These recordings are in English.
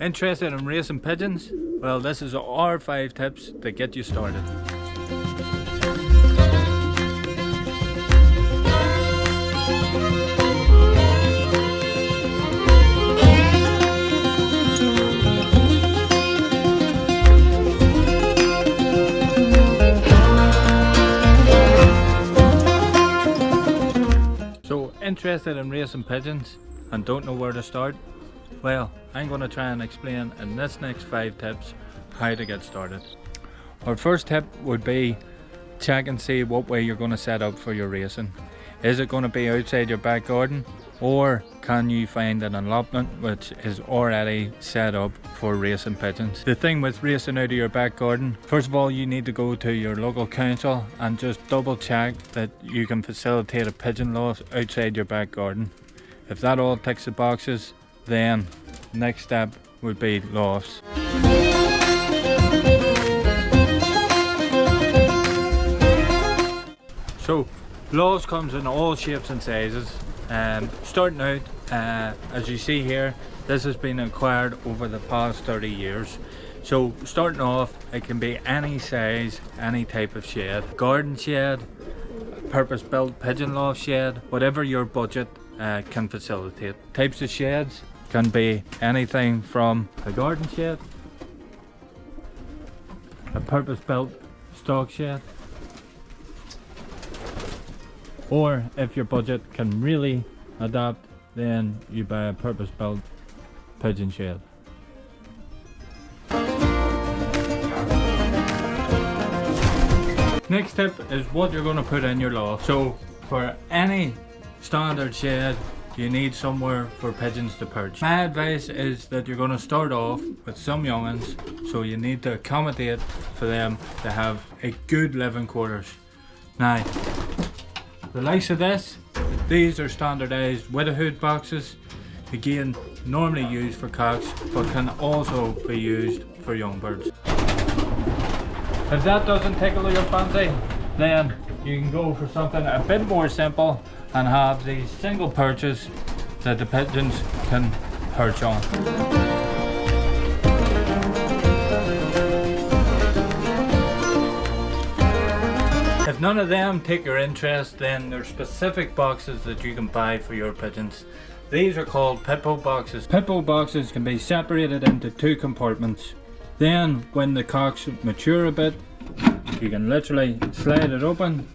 Interested in racing pigeons? Well, this is our 5 tips to get you started. So, interested in racing pigeons and don't know where to start? Well, I'm going to try and explain in this next 5 tips how to get started. Our first tip would be check and see what way you're going to set up for your racing. Is it going to be outside your back garden, or can you find an allotment which is already set up for racing pigeons? The thing with racing out of your back garden, first of all you need to go to your local council and just double check that you can facilitate a pigeon loft outside your back garden. If that all ticks the boxes, then next step would be lofts. So lofts comes in all shapes and sizes. Starting out, as you see here, this has been acquired over the past 30 years. So starting off, it can be any size, any type of shed. Garden shed, purpose-built pigeon loft shed, whatever your budget can facilitate. Types of sheds can be anything from a garden shed, a purpose-built stock shed, or if your budget can really adapt, then you buy a purpose-built pigeon shed. Next tip is what you're going to put in your loft. So for any standard shed, you need somewhere for pigeons to perch. My advice is that you're going to start off with some young'uns, so you need to accommodate for them to have a good living quarters. Now, the likes of this, these are standardised Widowhood boxes, again normally used for cocks but can also be used for young birds. If that doesn't tickle your fancy, then you can go for something a bit more simple and have these single perches that the pigeons can perch on. If none of them take your interest, then there's specific boxes that you can buy for your pigeons. These are called Pitbull boxes. Pitbull boxes can be separated into 2 compartments. Then when the cocks mature a bit, you can literally slide it open,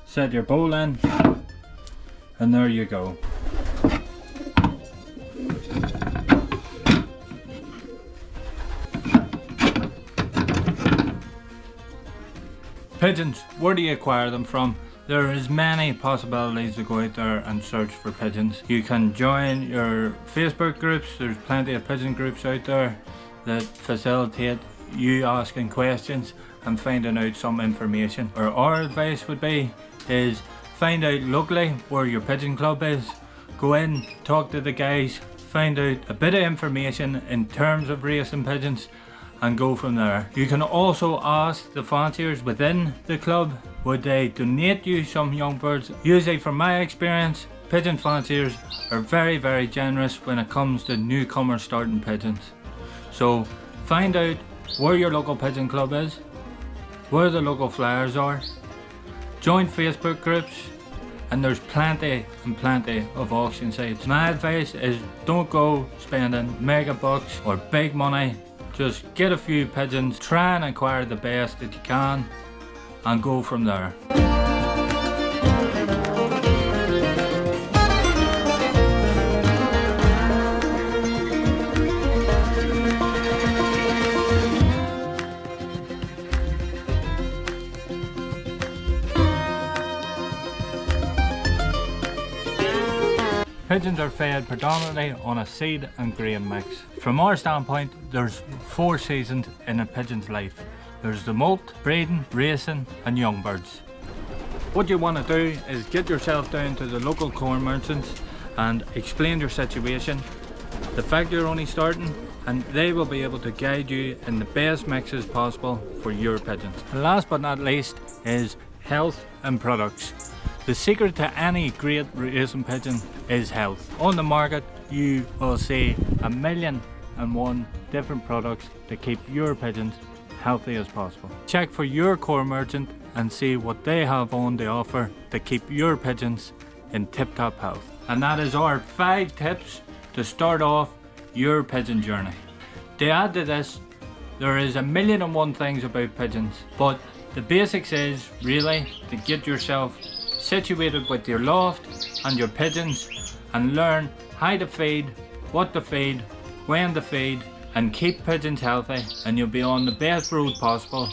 set your bowl in, and there you go. Pigeons, where do you acquire them from? There is many possibilities to go out there and search for pigeons. You can join your Facebook groups. There's plenty of pigeon groups out there that facilitate you asking questions and finding out some information. Or our advice would be is find out locally where your pigeon club is. Go in, talk to the guys, find out a bit of information in terms of racing pigeons and go from there. You can also ask the fanciers within the club, would they donate you some young birds? Usually from my experience, pigeon fanciers are very, very generous when it comes to newcomers starting pigeons. So find out where your local pigeon club is, where the local flyers are, join Facebook groups, and there's plenty and plenty of auction sites. My advice is don't go spending mega bucks or big money. Just get a few pigeons, try and acquire the best that you can, and go from there. Pigeons are fed predominantly on a seed and grain mix. From our standpoint, there's 4 seasons in a pigeon's life. There's the molt, breeding, racing and young birds. What you want to do is get yourself down to the local corn merchants and explain your situation, the fact you're only starting, and they will be able to guide you in the best mixes possible for your pigeons. And last but not least is health and products. The secret to any great racing pigeon is health. On the market, you will see 1,000,001 different products to keep your pigeons healthy as possible. Check for your core merchant and see what they have on the offer to keep your pigeons in tip-top health. And that is our 5 tips to start off your pigeon journey. To add to this, there is 1,000,001 things about pigeons, but the basics is really to get yourself situated with your loft and your pigeons and learn how to feed, what to feed, when to feed, and keep pigeons healthy, and you'll be on the best road possible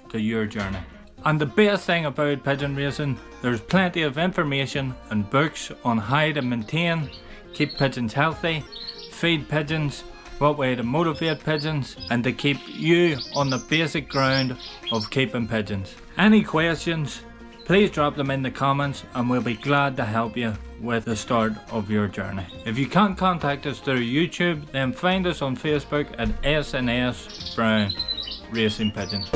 to your journey. And the best thing about pigeon racing, there's plenty of information and books on how to maintain, keep pigeons healthy, feed pigeons, what way to motivate pigeons, and to keep you on the basic ground of keeping pigeons. Any questions, please drop them in the comments and we'll be glad to help you with the start of your journey. If you can't contact us through YouTube, then find us on Facebook at S&S Brown Racing Pigeons.